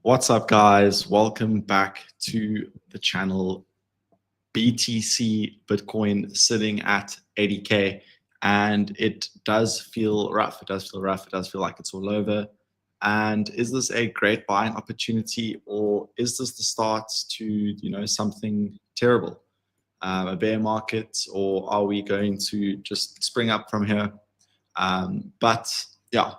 What's up, guys? Welcome back to the channel. BTC Bitcoin sitting at 80K, and it does feel rough. It does feel rough. It does feel like it's all over. And is this a great buying opportunity, or is this the start to something terrible, a bear market, or are we going to just spring up from here? But yeah,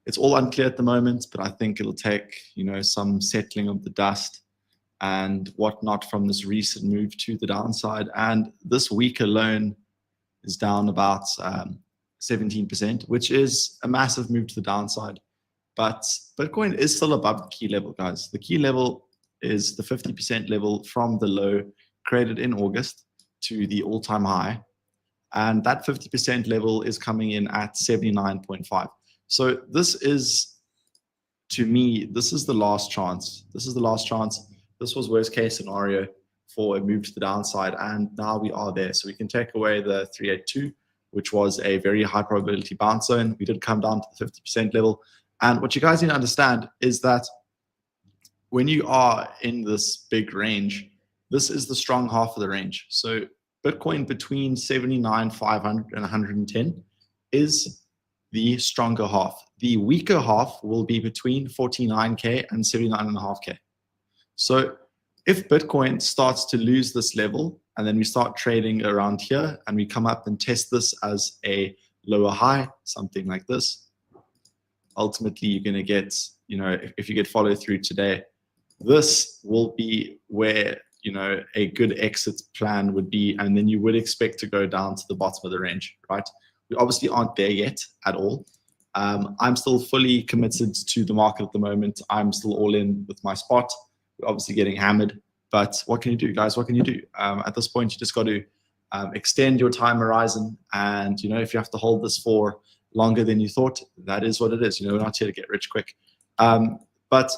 it's all unclear at the moment, but I think it'll take, some settling of the dust and whatnot from this recent move to the downside. And this week alone is down about 17%, which is a massive move to the downside. But Bitcoin is still above the key level, guys. The key level is the 50% level from the low created in August to the all-time high. And that 50% level is coming in at 79.5. So this is, to me, this is the last chance. This is the last chance. This was worst case scenario for a move to the downside. And now we are there. So we can take away the 382, which was a very high probability bounce zone. We did come down to the 50% level. And what you guys need to understand is that when you are in this big range, this is the strong half of the range. So Bitcoin between 79,500 and 110 is the stronger half. The weaker half will be between 49K and 79.5K. So if Bitcoin starts to lose this level and then we start trading around here and we come up and test this as a lower high, something like this, ultimately you're going to get, if you get follow through today, this will be where a good exit plan would be, and then you would expect to go down to the bottom of the range, right? We obviously aren't there yet at all. I'm still fully committed to the market at the moment. I'm still all in with my spot. We're obviously getting hammered, but what can you do, guys? What can you do? At this point, you just got to extend your time horizon, and if you have to hold this for longer than you thought, that is what it is. We're not here to get rich quick, but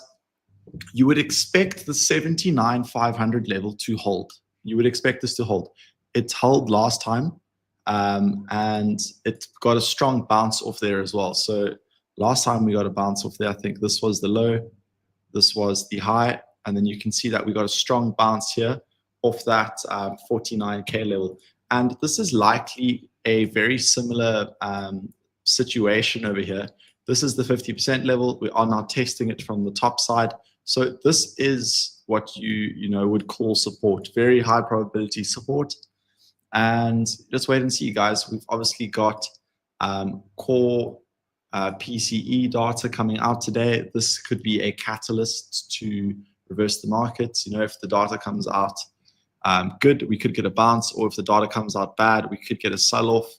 you would expect the 79,500 level to hold. You would expect this to hold. It held last time, and it got a strong bounce off there as well. So last time we got a bounce off there, I think this was the low, this was the high, and then you can see that we got a strong bounce here off that 49K level. And this is likely a very similar situation over here. This is the 50% level. We are now testing it from the top side. So this is what you would call support, very high probability support. And just wait and see, guys. We've obviously got core PCE data coming out today. This could be a catalyst to reverse the market. If the data comes out good, we could get a bounce, or if the data comes out bad, we could get a sell-off,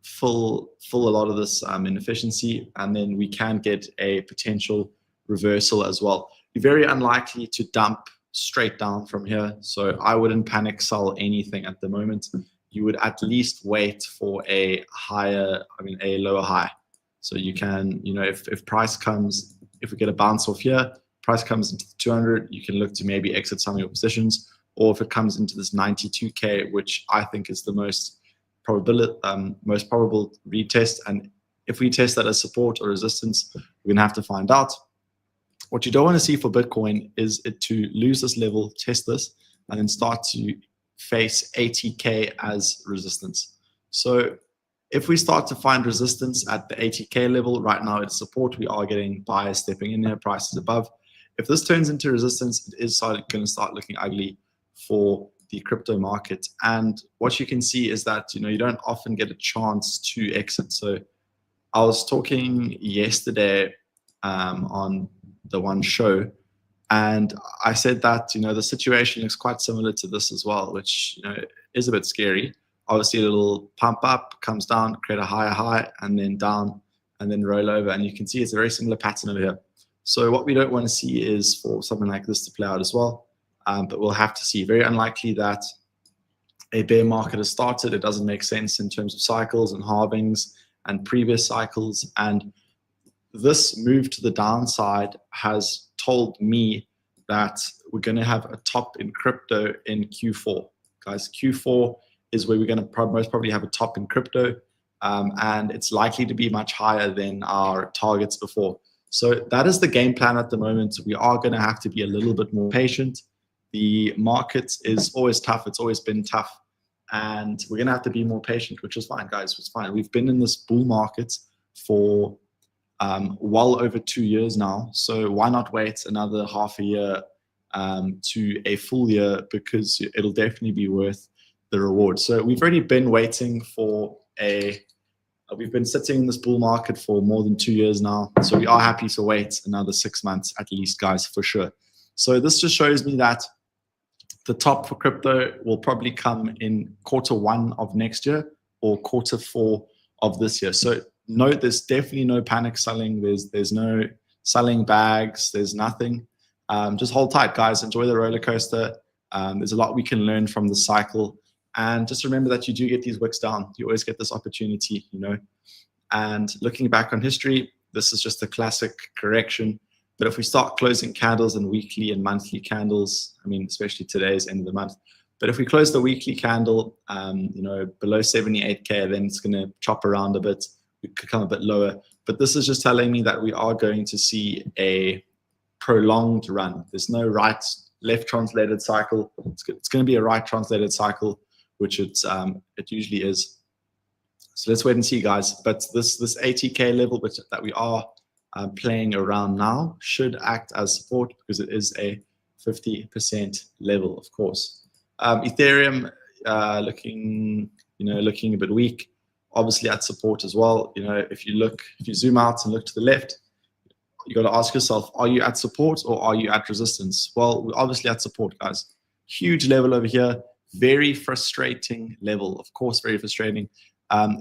fill a lot of this inefficiency, and then we can get a potential reversal as well. You're very unlikely to dump straight down from here, so I wouldn't panic sell anything at the moment. You would at least wait for a lower high. So you can, if price comes, if we get a bounce off here, price comes into the 200, you can look to maybe exit some of your positions, or if it comes into this 92K, which I think is the most probable retest, and if we test that as support or resistance, we're gonna have to find out. What you don't want to see for Bitcoin is it to lose this level, test this, and then start to face 80K as resistance. So if we start to find resistance at the 80K level, right now it's support, we are getting buyers stepping in there, prices above. If this turns into resistance, it is going to start looking ugly for the crypto market. And what you can see is that, you don't often get a chance to exit. So I was talking yesterday on the one show, and I said that the situation looks quite similar to this as well, which is a bit scary. Obviously it'll pump up, comes down, create a higher high, and then down, and then roll over, and you can see it's a very similar pattern over here. So what we don't want to see is for something like this to play out as well, but we'll have to see. Very unlikely that a bear market has started. It doesn't make sense in terms of cycles and halvings and previous cycles, and this move to the downside has told me that we're going to have a top in crypto in Q4. Guys, Q4 is where we're going to most probably have a top in crypto, and it's likely to be much higher than our targets before. So that is the game plan at the moment. We are going to have to be a little bit more patient. The market is always tough. It's always been tough. And we're going to have to be more patient, which is fine, guys. It's fine. We've been in this bull market for well over 2 years now. So why not wait another half a year to a full year, because it'll definitely be worth the reward. So we've already been waiting for we've been sitting in this bull market for more than 2 years now. So we are happy to wait another 6 months at least, guys, for sure. So this just shows me that the top for crypto will probably come in Q1 of next year or Q4 of this year. So no, there's definitely no panic selling. There's no selling bags. There's nothing. Just hold tight, guys. Enjoy the roller coaster. There's a lot we can learn from the cycle. And just remember that you do get these wicks down. You always get this opportunity, you know. And looking back on history, this is just a classic correction. But if we start closing candles and weekly and monthly candles, I mean, especially today's end of the month, but if we close the weekly candle, you know, below 78K, then it's going to chop around a bit. We could come a bit lower. But this is just telling me that we are going to see a prolonged run. There's no right, left translated cycle. It's going to be a right translated cycle, which it usually is. So let's wait and see, guys. But this 80K level that we are playing around now should act as support, because it is a 50% level, of course. Ethereum looking a bit weak, obviously at support as well. You know, if you zoom out and look to the left, you got to ask yourself, are you at support or are you at resistance? Well, we're obviously at support, guys. Huge level over here. Very frustrating level, of course, very frustrating.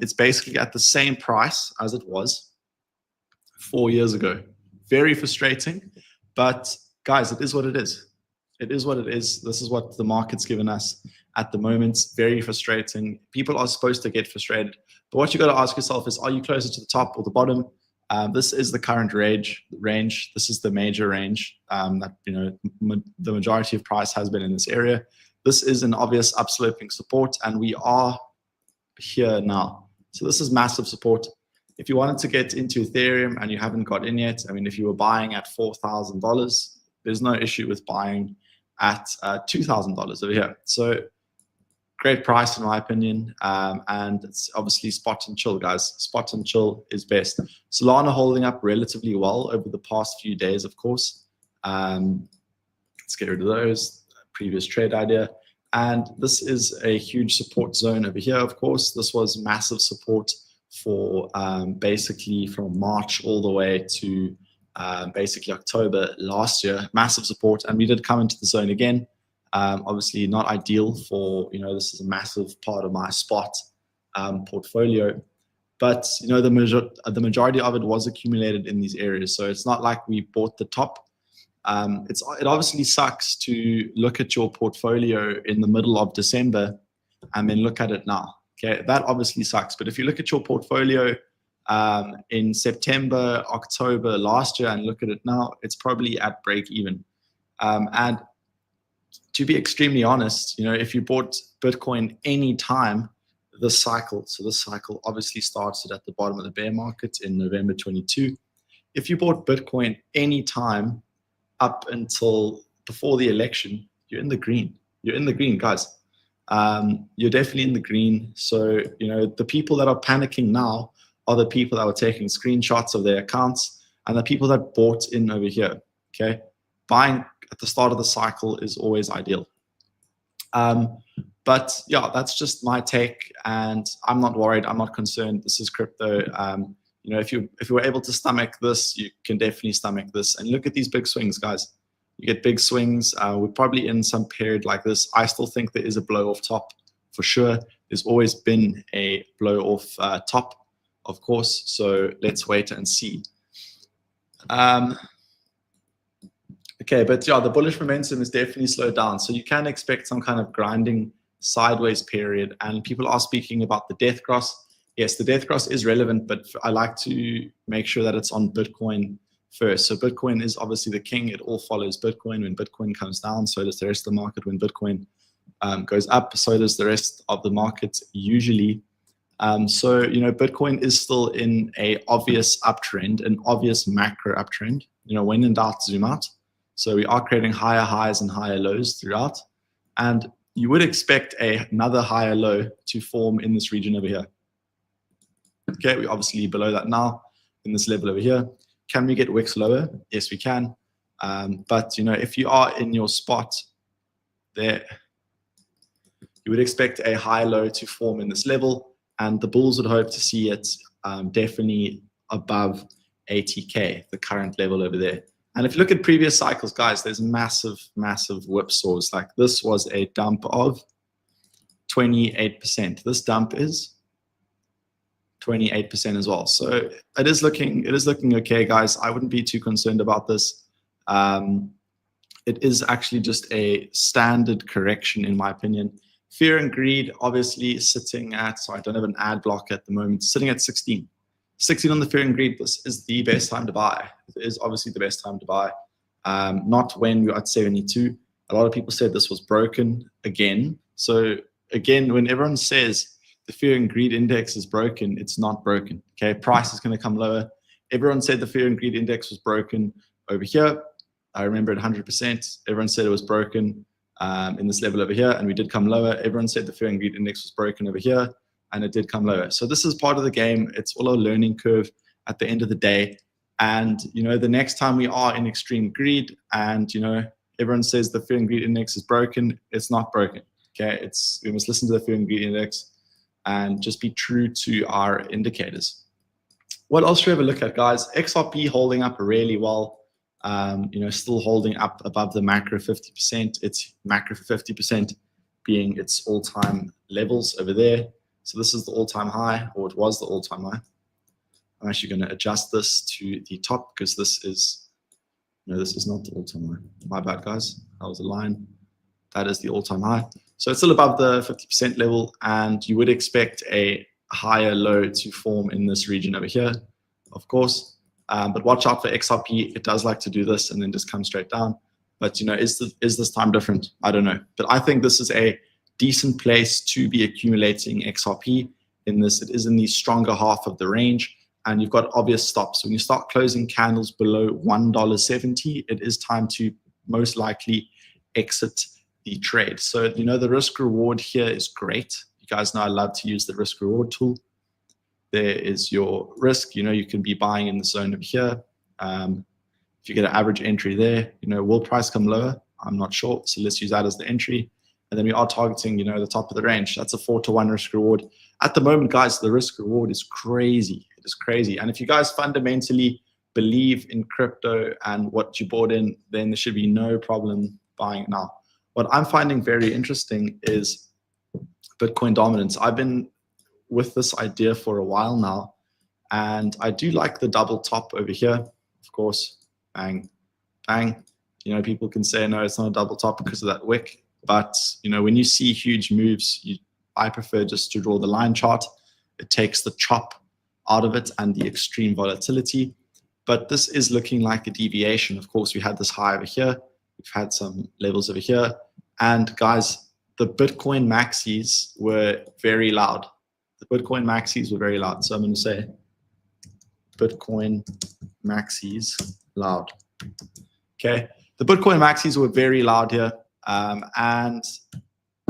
It's basically at the same price as it was 4 years ago. Very frustrating, but guys, it is what it is. It is what it is. This is what the market's given us at the moment. Very frustrating. People are supposed to get frustrated, but what you got to ask yourself is, are you closer to the top or the bottom? This is the current range. This is the major range that, you know, the majority of price has been in this area. This is an obvious upsloping support, and we are here now. So this is massive support. If you wanted to get into Ethereum and you haven't got in yet, I mean, if you were buying at $4,000, there's no issue with buying at $2,000 over here. So great price in my opinion, and it's obviously spot and chill, guys. Spot and chill is best. Solana holding up relatively well over the past few days, of course. Let's get rid of those. Previous trade idea. And this is a huge support zone over here, of course. This was massive support for basically from March all the way to basically October last year. Massive support, and we did come into the zone again. Obviously not ideal for, you know, this is a massive part of my spot portfolio, but you know, the majority of it was accumulated in these areas. So it's not like we bought the top. It obviously sucks to look at your portfolio in the middle of December and then look at it now. Okay, that obviously sucks. But if you look at your portfolio in September, October last year and look at it now, it's probably at break even. And to be extremely honest, you know, if you bought Bitcoin any time this cycle, so this cycle obviously started at the bottom of the bear market in November 22. If you bought Bitcoin any time up until before the election, you're in the green. You're in the green, guys. You're definitely in the green. So, you know, the people that are panicking now are the people that were taking screenshots of their accounts and the people that bought in over here. Okay, buying at the start of the cycle is always ideal. But yeah, that's just my take, and I'm not worried. I'm not concerned. This is crypto. You know, if you were able to stomach this, you can definitely stomach this. And look at these big swings, guys. You get big swings. We're probably in some period like this. I still think there is a blow off top for sure. There's always been a blow off top, of course. So let's wait and see. Okay, but yeah, the bullish momentum is definitely slowed down. So you can expect some kind of grinding sideways period. And people are speaking about the death cross. Yes, the death cross is relevant, but I like to make sure that it's on Bitcoin first. So Bitcoin is obviously the king. It all follows Bitcoin. When Bitcoin comes down, so does the rest of the market. When Bitcoin goes up, so does the rest of the market usually. So, Bitcoin is still in a obvious uptrend, an obvious macro uptrend. When in doubt, zoom out. So we are creating higher highs and higher lows throughout. And you would expect another higher low to form in this region over here. Okay, we're obviously below that now in this level over here. Can we get wicks lower? Yes, we can. But, if you are in your spot there, you would expect a high low to form in this level, and the bulls would hope to see it definitely above 80K, the current level over there. And if you look at previous cycles, guys, there's massive, massive whipsaws. Like this was a dump of 28%. This dump is 28% as well. So it is looking okay, guys. I wouldn't be too concerned about this. It is actually just a standard correction, in my opinion. Fear and greed, obviously, sitting at, so I don't have an ad block at the moment, sitting at 16. 16 on the fear and greed. This is the best time to buy. It is obviously the best time to buy. Not when you're at 72. A lot of people said this was broken again. So again, when everyone says the fear and greed index is broken, it's not broken. Okay, price is going to come lower. Everyone said the fear and greed index was broken over here. I remember it 100%. Everyone said it was broken in this level over here, and we did come lower. Everyone said the fear and greed index was broken over here, and it did come lower. So this is part of the game. It's all a learning curve at the end of the day. And, the next time we are in extreme greed and, everyone says the fear and greed index is broken, it's not broken. Okay, we must listen to the fear and greed index and just be true to our indicators. What else should we have a look at, guys? XRP holding up really well. Still holding up above the macro 50%. It's macro 50% being its all-time levels over there. So this is the all-time high, or it was the all-time high. I'm actually going to adjust this to the top because this is not the all-time high. My bad, guys. That was a line. That is the all-time high. So it's still above the 50% level, and you would expect a higher low to form in this region over here, of course. But watch out for XRP. It does like to do this and then just come straight down. But, is this time different? I don't know. But I think this is a decent place to be accumulating XRP in this. It is in the stronger half of the range, and you've got obvious stops. When you start closing candles below $1.70, it is time to most likely exit the trade. So, the risk reward here is great. You guys know I love to use the risk reward tool. There is your risk. You can be buying in the zone over here. If you get an average entry there, will price come lower? I'm not sure. So let's use that as the entry. And then we are targeting, the top of the range. That's a 4-to-1 risk reward. At the moment, guys, the risk reward is crazy. It is crazy. And if you guys fundamentally believe in crypto and what you bought in, then there should be no problem buying it now. What I'm finding very interesting is Bitcoin dominance. I've been with this idea for a while now, and I do like the double top over here. Of course, bang, bang. People can say, no, it's not a double top because of that wick. But, when you see huge moves, I prefer just to draw the line chart. It takes the chop out of it and the extreme volatility. But this is looking like a deviation. Of course, we had this high over here. We've had some levels over here. And guys, the Bitcoin maxis were very loud. The Bitcoin maxis were very loud. So I'm going to say Bitcoin maxis loud. Okay. The Bitcoin maxis were very loud here. And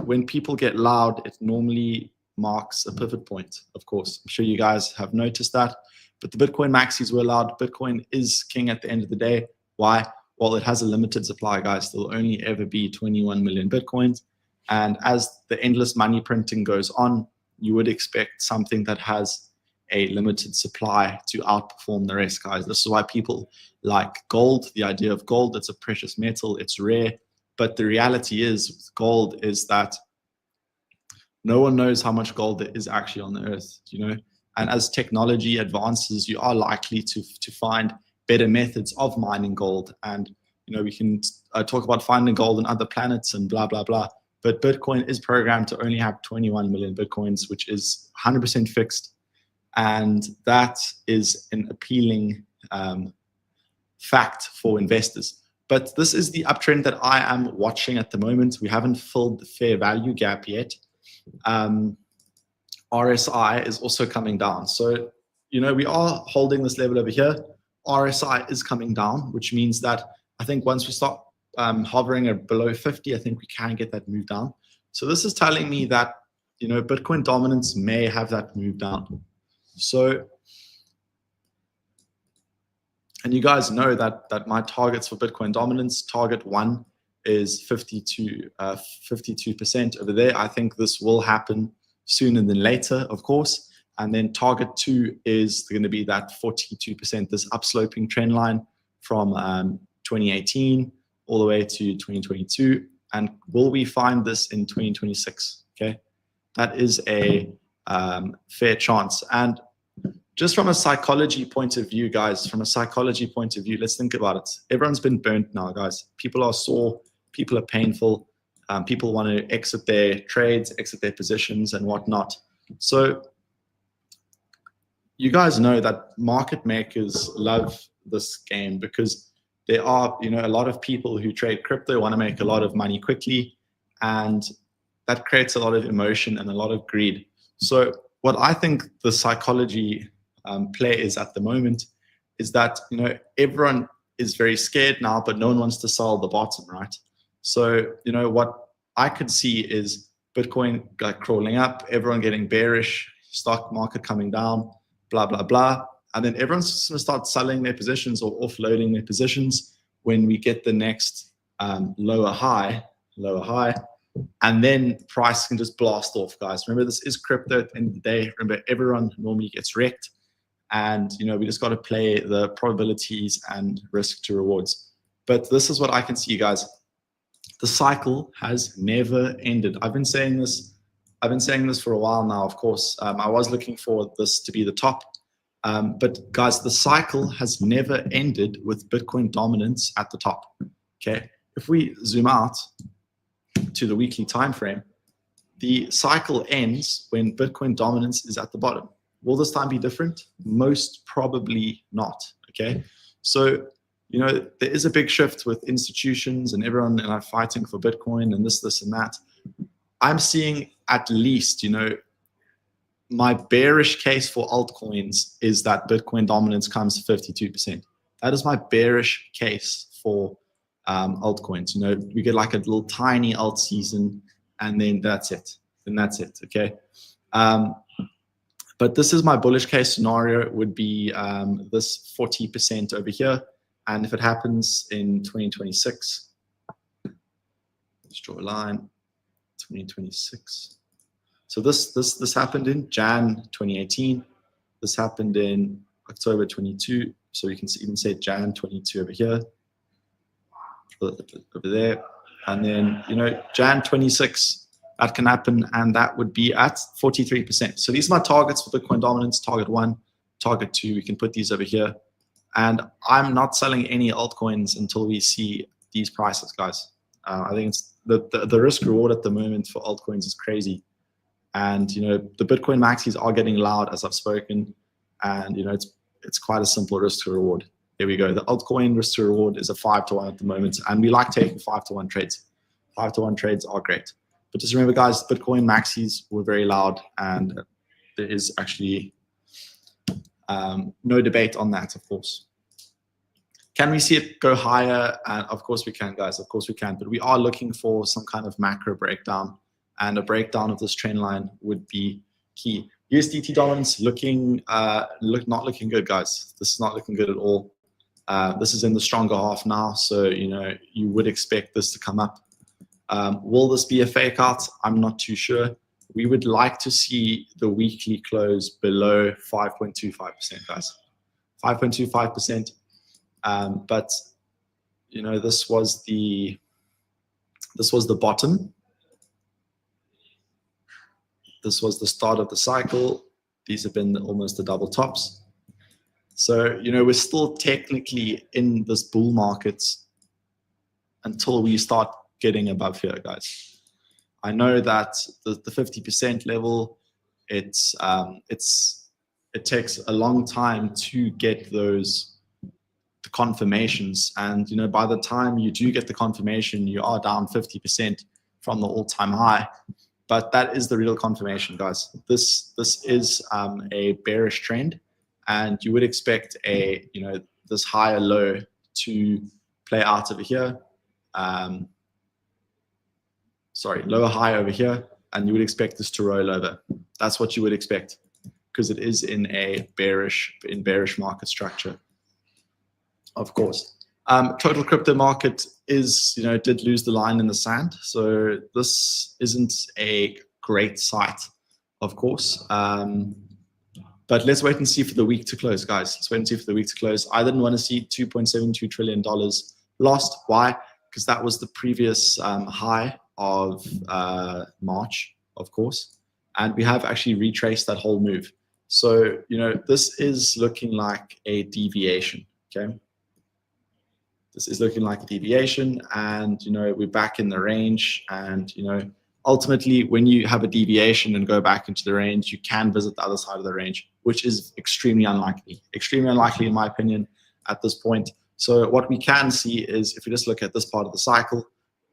when people get loud, it normally marks a pivot point, of course. I'm sure you guys have noticed that. But the Bitcoin maxis were loud. Bitcoin is king at the end of the day. Why? Well, it has a limited supply, guys. There will only ever be 21 million Bitcoins. And as the endless money printing goes on, you would expect something that has a limited supply to outperform the rest, guys. This is why people like gold. The idea of gold, it's a precious metal. It's rare. But the reality is, gold is that no one knows how much gold there is actually on the earth, And as technology advances, you are likely to find better methods of mining gold. And, we can talk about finding gold on other planets and blah, blah, blah. But Bitcoin is programmed to only have 21 million Bitcoins, which is 100% fixed. And that is an appealing fact for investors. But this is the uptrend that I am watching at the moment. We haven't filled the fair value gap yet. RSI is also coming down. So, you know, we are holding this level over here. RSI is coming down, which means that I think once we start hovering at below 50, I think we can get that move down. So this is telling me that, you know, Bitcoin dominance may have that move down. So, and you guys know that my targets for Bitcoin dominance, target 1 is 52% over there. I think this will happen sooner than later, of course. And then target 2 is going to be that 42%, this upsloping trend line from 2018 all the way to 2022. And will we find this in 2026? Okay, that is a fair chance. And just from a psychology point of view, guys, from a psychology point of view, let's think about it. Everyone's been burnt now, guys. People are sore, people are painful, people want to exit their trades, exit their positions and whatnot. So you guys know that market makers love this game because there are, you know, a lot of people who trade crypto want to make a lot of money quickly, and that creates a lot of emotion and a lot of greed. So what I think the psychology play is at the moment is that, you know, everyone is very scared now, but no one wants to sell the bottom, right? So, you know, what I could see is Bitcoin like crawling up, everyone getting bearish, stock market coming down, blah, blah, blah. And then everyone's just going to start selling their positions or offloading their positions when we get the next lower high. And then price can just blast off, guys. Remember, this is crypto at the end of the day. Remember, everyone normally gets wrecked. And, you know, we just got to play the probabilities and risk to rewards. But this is what I can see, guys. The cycle has never ended. I've been saying this for a while now, of course. I was looking for this to be the top. But guys, the cycle has never ended with Bitcoin dominance at the top. Okay. If we zoom out to the weekly time frame, the cycle ends when Bitcoin dominance is at the bottom. Will this time be different? Most probably not. Okay. So, you know, there is a big shift with institutions and everyone fighting for Bitcoin and this and that. I'm seeing at least, you know, my bearish case for altcoins is that Bitcoin dominance comes to 52%. That is my bearish case for altcoins. You know, we get like a little tiny alt season and then that's it. Okay. But this is my bullish case scenario. It would be this 40% over here. And if it happens in 2026, let's draw a line, 2026. So this happened in Jan 2018. This happened in October 22. So you can even say Jan 22 over here, over there. And then, you know, Jan 26, that can happen, and that would be at 43%. So these are my targets for Bitcoin dominance, target 1, target 2. We can put these over here. And I'm not selling any altcoins until we see these prices, guys. I think it's the risk reward at the moment for altcoins is crazy. And, you know, the Bitcoin maxis are getting loud, as I've spoken. And, you know, it's quite a simple risk to reward. There we go. The altcoin risk to reward is a 5-to-1 at the moment. And we like taking 5-to-1 trades. 5-to-1 trades are great. But just remember, guys, Bitcoin maxis were very loud. And there is actually no debate on that, of course. Can we see it go higher? Of course we can, guys. Of course we can. But we are looking for some kind of macro breakdown. And a breakdown of this trend line would be key. USDT dominance not looking good, guys. This is not looking good at all. This is in the stronger half now, so you know you would expect this to come up. Will this be a fake out? I'm not too sure. We would like to see the weekly close below 5.25%, guys. 5.25%. But you know, this was the bottom. This was the start of the cycle. These have been almost the double tops. So, you know, we're still technically in this bull market until we start getting above here, guys. I know that the 50% level, it takes a long time to get the confirmations. And, you know, by the time you do get the confirmation, you are down 50% from the all-time high. but that is the real confirmation, guys. This is a bearish trend, and you would expect a this higher low to play out over here. Sorry, lower high over here, and you would expect this to roll over. That's what you would expect, because it is in a bearish market structure, of course. Total crypto market is, did lose the line in the sand. So this isn't a great sight, of course. But let's wait and see for the week to close, guys. Let's wait and see for the week to close. I didn't want to see $2.72 trillion lost. Why? Because that was the previous high of March, of course. And we have actually retraced that whole move. So, this is looking like a deviation, okay? This is looking like a deviation, and we're back in the range. And ultimately, when you have a deviation and go back into the range, you can visit the other side of the range, which is extremely unlikely in my opinion at this point. So what we can see is, if we just look at this part of the cycle,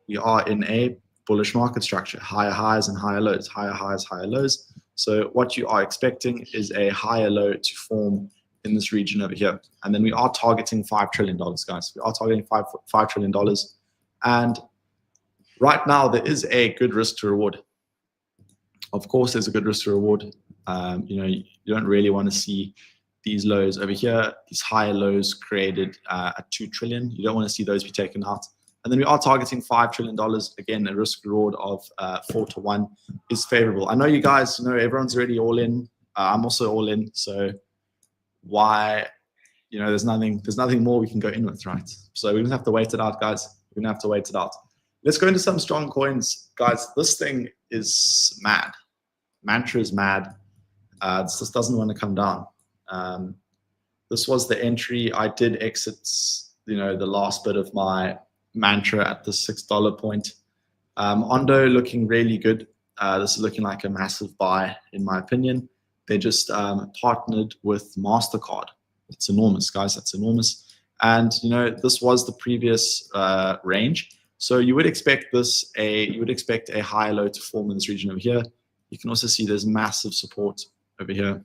we are in a bullish market structure, higher highs and higher lows, higher highs, higher lows. So what you are expecting is a higher low to form in this region over here. And then we are targeting $5 trillion, guys. We are targeting $5 trillion. And right now, there is a good risk to reward. Of course, there's a good risk to reward. You don't really want to see these lows over here, these higher lows created at 2 trillion. You don't want to see those be taken out. And then we are targeting $5 trillion. Again, a risk reward of 4 to 1 is favorable. I know you guys know everyone's already all in. I'm also all in. So why, there's nothing more we can go in with, right? So we're gonna have to wait it out, guys. We're gonna have to wait it out. Let's go into some strong coins, guys. This thing is mad. Mantra is mad. This just doesn't want to come down. This was the entry. I did exit, the last bit of my Mantra at the $6 point. Ondo looking really good. This is looking like a massive buy, in my opinion. They just partnered with MasterCard. It's enormous, guys. That's enormous. And this was the previous range. So you would expect a higher low to form in this region over here. You can also see there's massive support over here.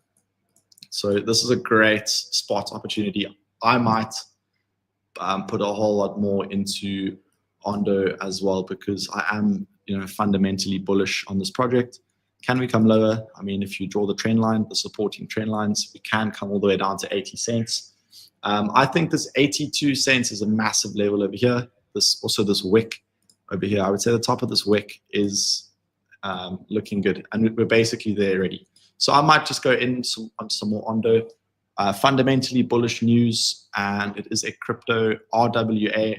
So this is a great spot opportunity. I might put a whole lot more into Ondo as well, because I am fundamentally bullish on this project. Can we come lower? I mean, if you draw the trend line, the supporting trend lines, we can come all the way down to 80 cents. I think this 82 cents is a massive level over here. This wick over here, I would say the top of this wick is looking good, and we're basically there already. So I might just go in on some more Ondo. Fundamentally bullish news, and it is a crypto RWA,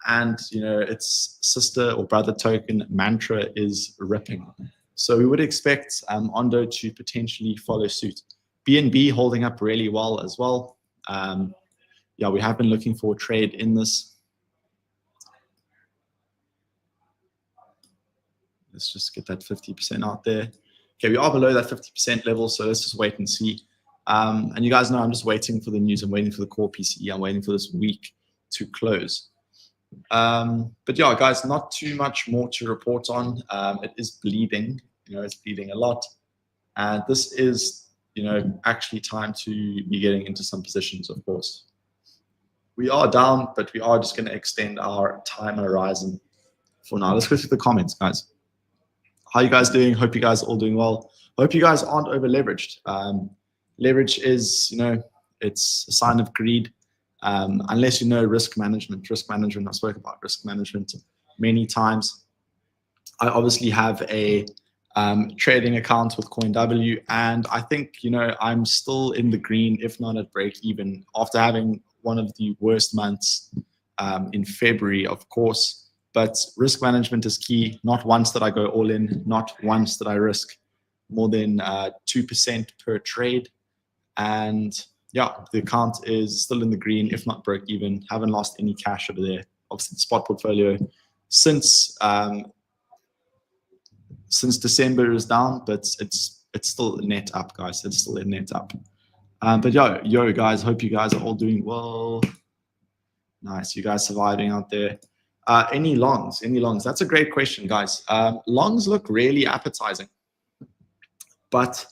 and its sister or brother token Mantra is ripping. So we would expect Ondo to potentially follow suit. BNB holding up really well as well. Yeah, we have been looking for a trade in this. Let's just get that 50% out there. Okay, we are below that 50% level, so let's just wait and see. And you guys know I'm just waiting for the news. I'm waiting for the core PCE. I'm waiting for this week to close. But yeah, guys, not too much more to report on. It is bleeding. It's bleeding a lot. And this is, actually time to be getting into some positions, of course. We are down, but we are just going to extend our time horizon for now. Let's go through the comments, guys. How you guys doing? Hope you guys are all doing well. Hope you guys aren't over leveraged. Leverage is, it's a sign of greed. Unless you know risk management. I spoke about risk management many times. I obviously have a trading account with CoinW, and I think I'm still in the green, if not at break even, after having one of the worst months in February, of course. But risk management is key. Not once that I go all in, not once that I risk more than 2% per trade. And yeah, the account is still in the green, if not broke even. Haven't lost any cash over there. Obviously, the spot portfolio since December is down, but it's still net up, guys. It's still a net up. But yo, guys, hope you guys are all doing well. Nice, you guys surviving out there. Any longs? Any longs? That's a great question, guys. Longs look really appetizing, but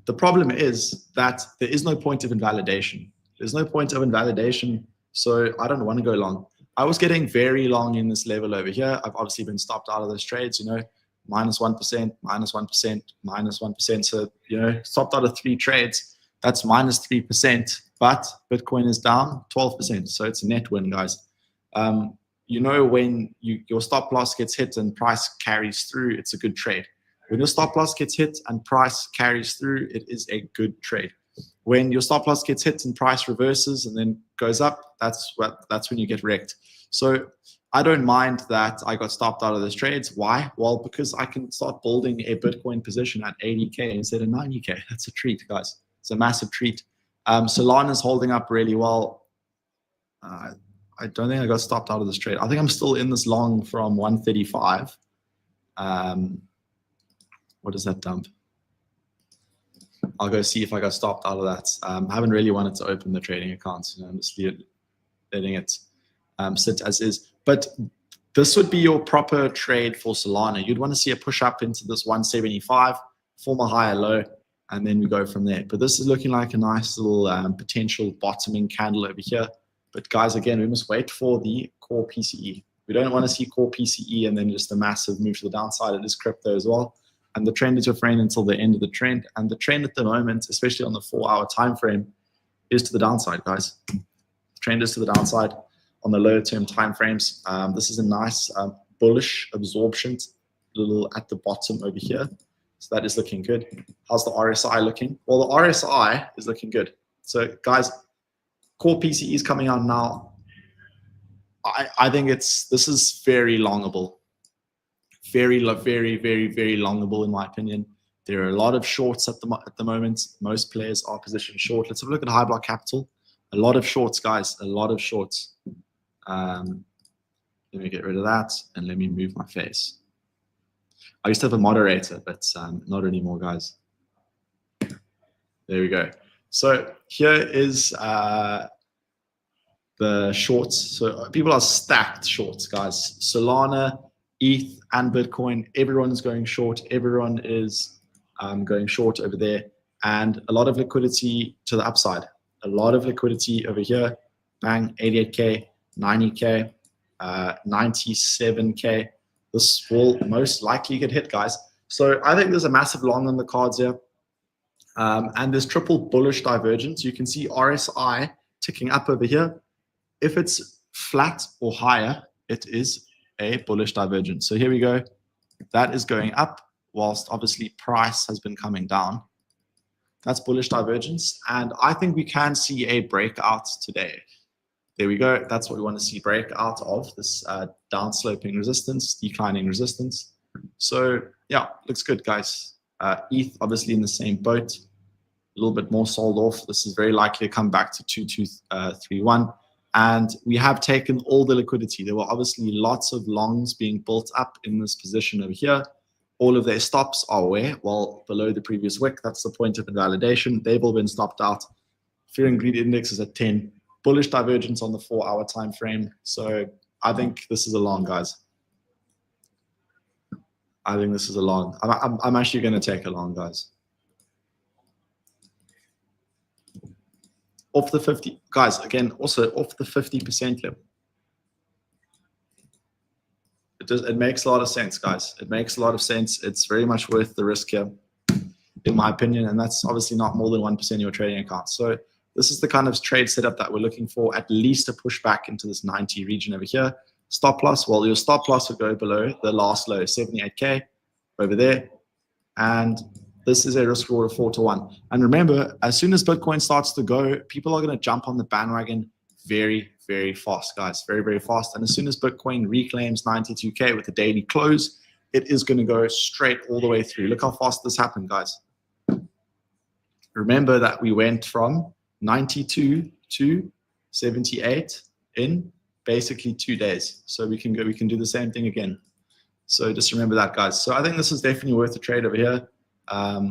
the problem is that there is no point of invalidation. There's no point of invalidation, so I don't want to go long. I was getting very long in this level over here. I've obviously been stopped out of those trades, you know, -1%, -1%, -1%. So, you know, stopped out of 3 trades. That's -3%, but Bitcoin is down 12%. So it's a net win, guys. You know, when your stop loss gets hit and price carries through, it's a good trade. When your stop loss gets hit and price carries through, it is a good trade. When your stop loss gets hit and price reverses and then goes up, that's when you get wrecked. So I don't mind that I got stopped out of those trades. Why? Well, because I can start building a Bitcoin position at 80K instead of 90K. That's a treat, guys. It's a massive treat. Solana's holding up really well. I don't think I got stopped out of this trade. I think I'm still in this long from 135. What is that dump? I'll go see if I got stopped out of that. I haven't really wanted to open the trading accounts. You know, I'm just letting it sit as is. But this would be your proper trade for Solana. You'd want to see a push up into this 175, form a higher low, and then we go from there. But this is looking like a nice little potential bottoming candle over here. But guys, again, we must wait for the core PCE. We don't want to see core PCE and then just a massive move to the downside. It is crypto as well. And the trend is your friend until the end of the trend. And the trend at the moment, especially on the 4-hour time frame, is to the downside, guys. The trend is to the downside on the lower term time frames. This is a nice bullish absorption little at the bottom over here. So that is looking good. How's the RSI looking? Well, the RSI is looking good. So guys, core PCE is coming out now. I think this is very longable. Very, very, very, very longable in my opinion. There are a lot of shorts at the moment. Most players are positioned short. Let's have a look at High Block Capital. A lot of shorts, guys. A lot of shorts. Let me get rid of that and let me move my face. I used to have a moderator, but not anymore, guys. There we go. So here is the shorts. So people are stacked shorts, guys. Solana, ETH, and Bitcoin. Everyone is going short. Everyone is going short over there. And a lot of liquidity to the upside. A lot of liquidity over here. Bang, 88K, 90K, 97K. This will most likely get hit, guys. So I think there's a massive long on the cards here. And there's triple bullish divergence. You can see RSI ticking up over here. If it's flat or higher, it is a bullish divergence. So here we go. That is going up whilst obviously price has been coming down. That's bullish divergence. And I think we can see a breakout today. There we go. That's what we want to see, breakout of this downsloping resistance, declining resistance. So yeah, looks good, guys. ETH obviously in the same boat, a little bit more sold off. This is very likely to come back to 2231. And we have taken all the liquidity. There were obviously lots of longs being built up in this position over here. All of their stops are where? Well, below the previous wick. That's the point of invalidation. They've all been stopped out. Fear and greed index is at 10. Bullish divergence on the 4-hour time frame. So I think this is a long, guys. I think this is a long. I'm actually going to take a long, guys. Off the 50, guys, again, also off the 50% level. It makes a lot of sense, guys. It makes a lot of sense. It's very much worth the risk here, in my opinion. And that's obviously not more than 1% of your trading account. So this is the kind of trade setup that we're looking for, at least a pushback into this 90 region over here. Stop loss, well, your stop loss will go below the last low, 78K over there. And this is a risk reward of 4-to-1. And remember, as soon as Bitcoin starts to go, people are going to jump on the bandwagon very, very fast, guys. Very, very fast. And as soon as Bitcoin reclaims 92K with the daily close, it is going to go straight all the way through. Look how fast this happened, guys. Remember that we went from 92 to 78 in basically 2 days. So we can do the same thing again. So just remember that, guys. So I think this is definitely worth a trade over here.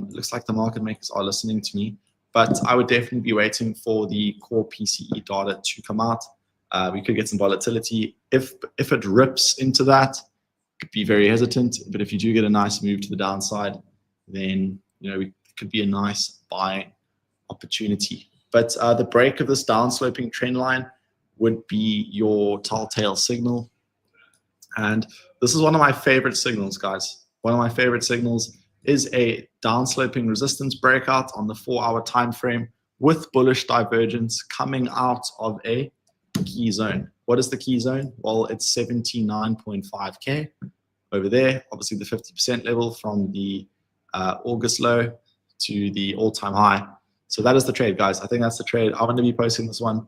Looks like the market makers are listening to me, but I would definitely be waiting for the core PCE data to come out. We could get some volatility. If it rips into that, be very hesitant. But if you do get a nice move to the downside, then it could be a nice buy opportunity. But the break of this downsloping trend line would be your telltale signal. And this is one of my favorite signals, guys. One of my favorite signals is a downsloping resistance breakout on the 4-hour time frame with bullish divergence coming out of a key zone. What is the key zone? Well, it's 79.5K over there. Obviously, the 50% level from the August low to the all-time high. So that is the trade, guys. I think that's the trade. I'm going to be posting this one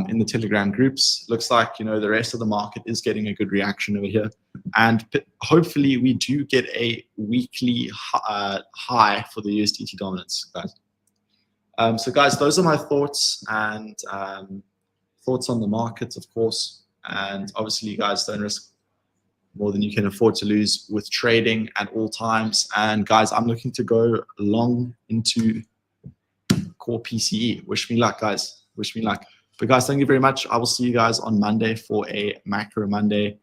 in the Telegram groups. Looks like the rest of the market is getting a good reaction over here, and hopefully we do get a weekly high for the USDT dominance, guys. So guys, those are my thoughts and thoughts on the markets, of course. And obviously, you guys don't risk more than you can afford to lose with trading at all times. And guys, I'm looking to go long into core PCE. Wish me luck, guys. Wish me luck. But guys, thank you very much. I will see you guys on Monday for a Macro Monday.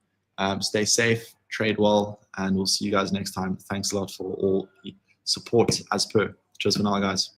Stay safe, trade well, and we'll see you guys next time. Thanks a lot for all the support as per. Cheers for now, guys.